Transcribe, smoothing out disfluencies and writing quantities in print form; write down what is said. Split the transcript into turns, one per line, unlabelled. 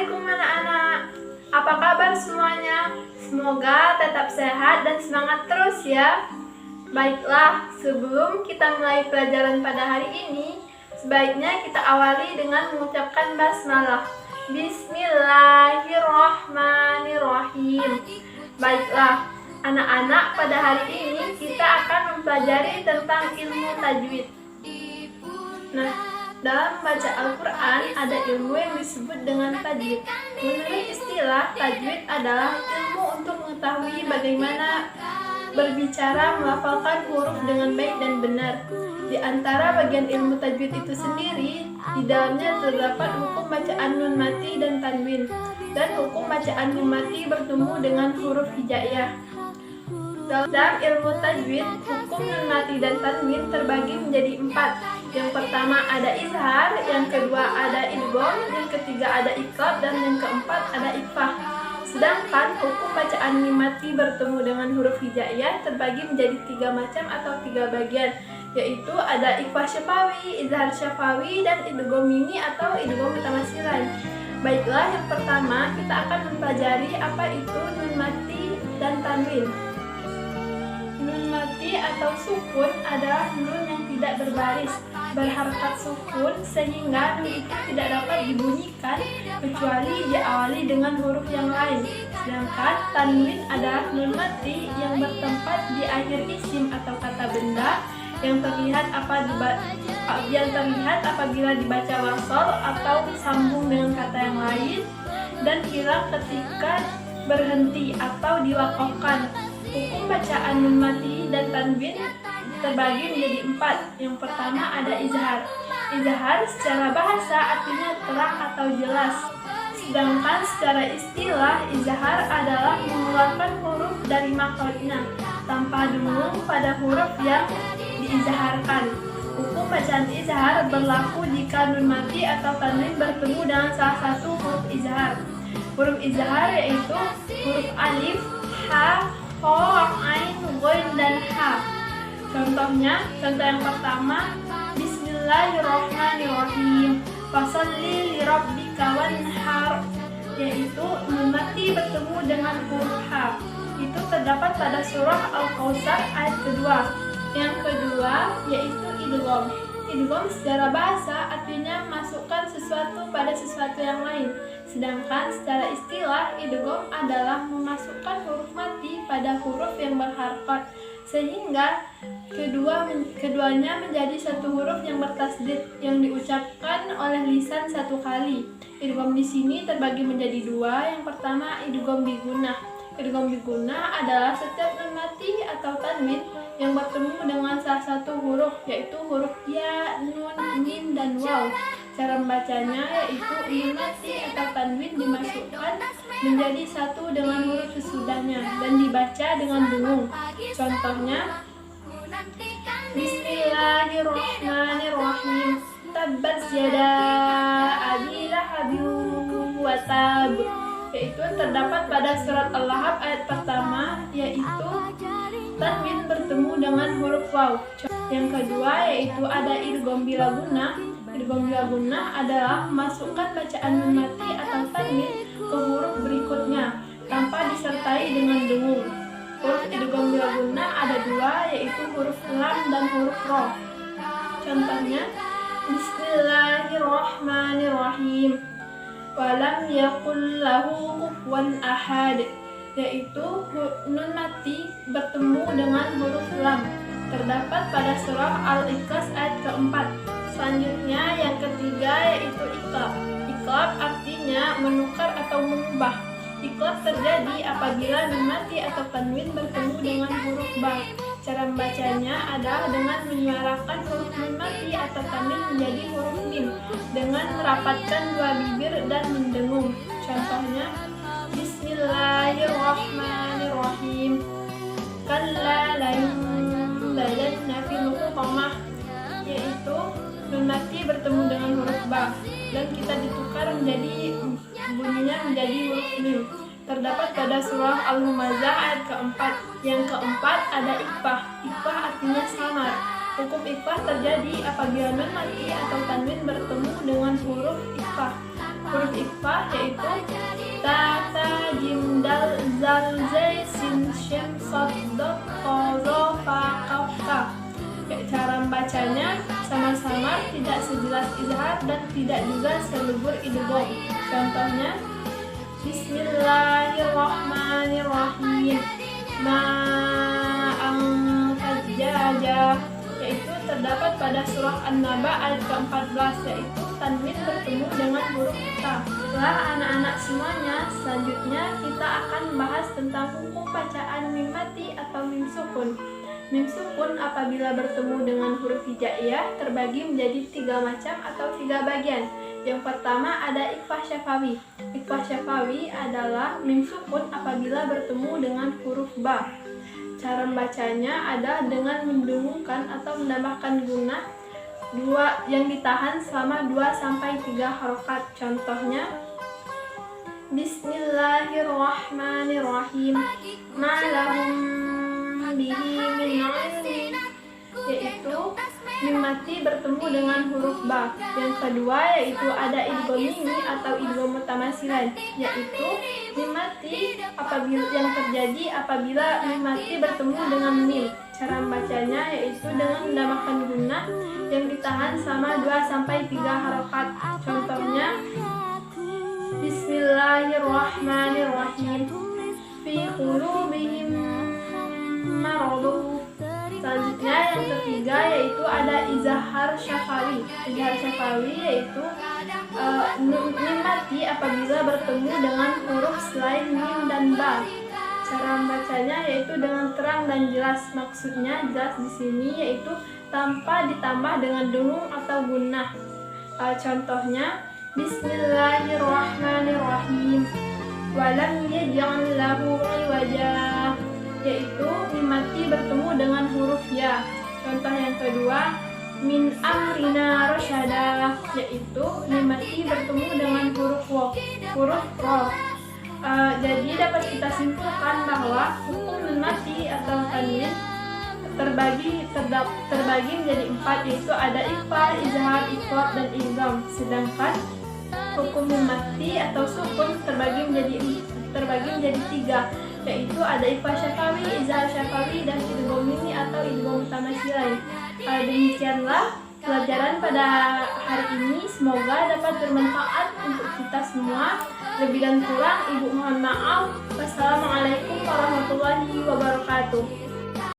Assalamualaikum anak-anak. Apa kabar semuanya? Semoga tetap sehat dan semangat terus ya. Baiklah, sebelum kita mulai pelajaran pada hari ini, sebaiknya kita awali dengan mengucapkan basmalah. Bismillahirrahmanirrahim. Baiklah, anak-anak, pada hari ini kita akan mempelajari tentang ilmu tajwid. Nah, dalam membaca Al-Quran ada ilmu yang disebut dengan tajwid. Menurut istilah, tajwid adalah ilmu untuk mengetahui bagaimana berbicara melafalkan huruf dengan baik dan benar. Di antara bagian ilmu tajwid itu sendiri, di dalamnya terdapat hukum bacaan nun mati dan tanwin, dan hukum bacaan nun mati bertemu dengan huruf hijaiyah. Dalam ilmu tajwid, hukum nun mati dan tanwin terbagi menjadi 4. Yang pertama ada izhar, yang kedua ada idgham, yang ketiga ada iqlab, dan yang keempat ada ikhfah. Sedangkan hukum bacaan mim mati bertemu dengan huruf hijaiyah terbagi menjadi 3 macam atau 3 bagian, yaitu ada ikhfah syafawi, izhar syafawi, dan idgham mimi atau idgham mutamasilan. Baiklah, yang pertama kita akan mempelajari apa itu nun mati dan tanwin. Nun mati atau sukun adalah nun yang tidak berbaris, berharakat sukun, sehingga nun itu tidak dapat dibunyikan kecuali diawali dengan huruf yang lain. Sedangkan tanwin adalah nun mati yang bertempat di akhir isim atau kata benda yang terlihat apabila dibaca wasal atau sambung dengan kata yang lain, dan hilang ketika berhenti atau diwakafkan. Hukum bacaan nun mati dan tanwin terbagi menjadi 4. Yang pertama ada izhar. Izhar secara bahasa artinya terang atau jelas. Sedangkan secara istilah, izhar adalah mengeluarkan huruf dari makhrajnya tanpa dengung pada huruf yang diizharkan. Hukum bacaan izhar berlaku jika nun mati atau tanwin bertemu dengan salah satu huruf izhar. Huruf izhar yaitu huruf alif, ha, ho, ain, ghain, dan ha. Contoh yang pertama, Bismillahirrahmanirrahim, fasalli lirabbika wanhar, yaitu nun mati bertemu dengan huruf ha. Itu terdapat pada surah Al-Kautsar ayat kedua. Yang kedua yaitu idgham. Idgham secara bahasa artinya masukkan sesuatu pada sesuatu yang lain. Sedangkan secara istilah, idgham adalah memasukkan huruf mati pada huruf yang berharakat sehingga keduanya menjadi satu huruf yang bertasdid yang diucapkan oleh lisan satu kali. Idgham di sini terbagi menjadi 2. Yang pertama idgham bigunah. Idgham bigunah adalah setiap nun mati atau tanwin yang bertemu dengan salah satu huruf, yaitu huruf ya, nun, mim, dan waw. Cara membacanya yaitu nun mati atau tanwin dimasukkan menjadi satu dengan huruf sesudahnya dan dibaca dengan dengung. Contohnya, Bismillahirrahmanirrahim, tabbat yada abi lahabin wa tab, yaitu terdapat pada surat Al-Lahab ayat pertama, yaitu tanwin bertemu dengan huruf waw. Yang kedua yaitu ada idgham bila gunnah. Idgham bila gunnah adalah memasukkan bacaan nun mati atau tanwin ke huruf berikutnya tanpa disertai dengan dengung. Huruf idgham bila gunnah ada 2, yaitu huruf lam dan huruf ro. Contohnya, Bismillahirrahmanirrahim, walam yakul lahu kufuwan ahad, yaitu nun mati bertemu dengan huruf lam, terdapat pada surah Al-Ikhlas ayat keempat. Selanjutnya yang ketiga yaitu iqlab. Iqlab artinya menukar atau mengubah. Iqlab terjadi apabila nun mati atau tanwin bertemu dengan huruf ba. Cara membacanya adalah dengan menyuarakan huruf nun mati atau tanwin menjadi huruf mim dengan merapatkan 2 bibir dan mendengung. Contohnya, Bismillahirrahmanirrahim, kalla layunbadanna fil hutamah, yaitu nun mati bertemu dengan huruf ba dan kita ditukar bunyinya menjadi huruf mim. Terdapat pada surah Al-Humazah ayat keempat. Yang keempat ada ikhfah. Ikhfah artinya samar. Hukum ikhfah terjadi apabila nun mati atau tanwin bertemu dengan huruf ikhfah. huruf ikhfa yaitu ta, ta, jim, dal, zal, zai, sin, shin, sad, dot, ta, za, fa, kaf, kaf. Cara membacanya sama-sama tidak sejelas izhar dan tidak juga selubur idgham. Contohnya Bismillahirrahmanirrahim. Ma'ang-fajjajah, yaitu terdapat pada surah An-Naba ayat ke-14, yaitu tanwin bertemu dengan huruf ta. Setelah anak-anak semuanya, selanjutnya kita akan membahas tentang hukum bacaan mim mati atau mim sukun. Mim sukun apabila bertemu dengan huruf hijaiyah terbagi menjadi 3 macam atau 3 bagian. Yang pertama ada ikhfa syafawi. Ikhfa syafawi adalah mim sukun apabila bertemu dengan huruf ba. Cara membacanya ada dengan mendengungkan atau menambahkan gunnah yang ditahan selama 2-3 harokat. Contohnya Bismillahirrahmanirrahim. Ma'lahum bihi min ilmin, yaitu mim mati bertemu dengan huruf ba. Yang kedua yaitu ada idgham mimi atau idgham mutamatsilin, yaitu mim mati yang terjadi apabila mim mati bertemu dengan mim. Cara membacanya yaitu dengan menambahkan gunnah yang ditahan selama 2-3 harokat. Contohnya Bismillahirrahmanirrahim. Fi qulubihim maradun. Selanjutnya yang ketiga yaitu ada izhar syafawi. Izhar syafawi yaitu mim mati apabila bertemu dengan huruf selain mim dan ba. Cara membacanya yaitu dengan terang dan jelas. Maksudnya jelas di sini yaitu tanpa ditambah dengan dengung atau gunnah. Contohnya Bismillahirrahmanirrahim. Walam yaj'al lahu iwaja, yaitu mim mati bertemu dengan huruf ya. Contoh yang kedua min amrina rasyada, yaitu mim mati bertemu dengan huruf ro. Jadi dapat kita simpulkan bahwa hukum mim mati atau tanwin terbagi menjadi 4, yaitu ada ikhfa, izhar, ikhfa, dan idgham. Sedangkan hukum mim mati atau sukun terbagi menjadi 3, yaitu ada ikhfa syafawi, izhar syafawi, dan idgham mimi atau idgham mutamatsilin. Demikianlah pelajaran pada hari ini. Semoga dapat bermanfaat untuk kita semua. Lebih dan kurang ibu mohon maaf. Wassalamualaikum warahmatullahi wabarakatuh.